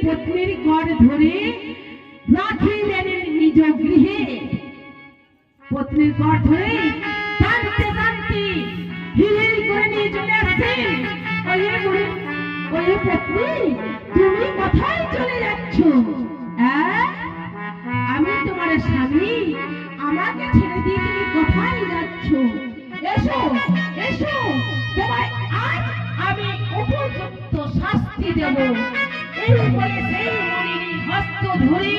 পত্নীর গড় ধরে রাখিলেন নিজ গৃহে। পত্নীর গড় ধরে টানতে টানতে হিড়হিড় করে নিয়ে চলে আসছেন। ওই পত্নী, তুমি কোথায় চলে যাচ্ছ? আমি তোমার স্বামী, আমাকে ছেড়ে দিয়ে তুমি কোথায় যাচ্ছ? এসো এসো, তোমায় আজ আমি উপযুক্ত শাস্তি দেব। এই বলে সেই মণির হস্ত ধরে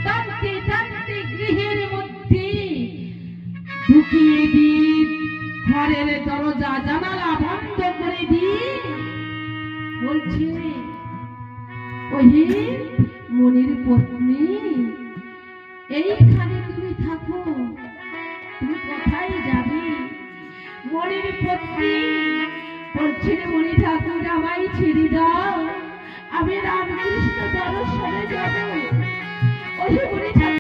টানতে টানতে গৃহের মধ্যে ঢুকিয়ে দিয়ে ঘরের দরজা জানালা বন্ধ করে দিয়ে বলছে, ওহে মনির পত্নী, এইখানে তুমি থাকো, তুমি কোথায় যাবে? মনির পত্নী বলছে, মনি ঠাকুর, আমায় ছেড়ে দাও, আমি রামকৃষ্ণ দর্শনে যাবো। ওহে মনি ঠাকুর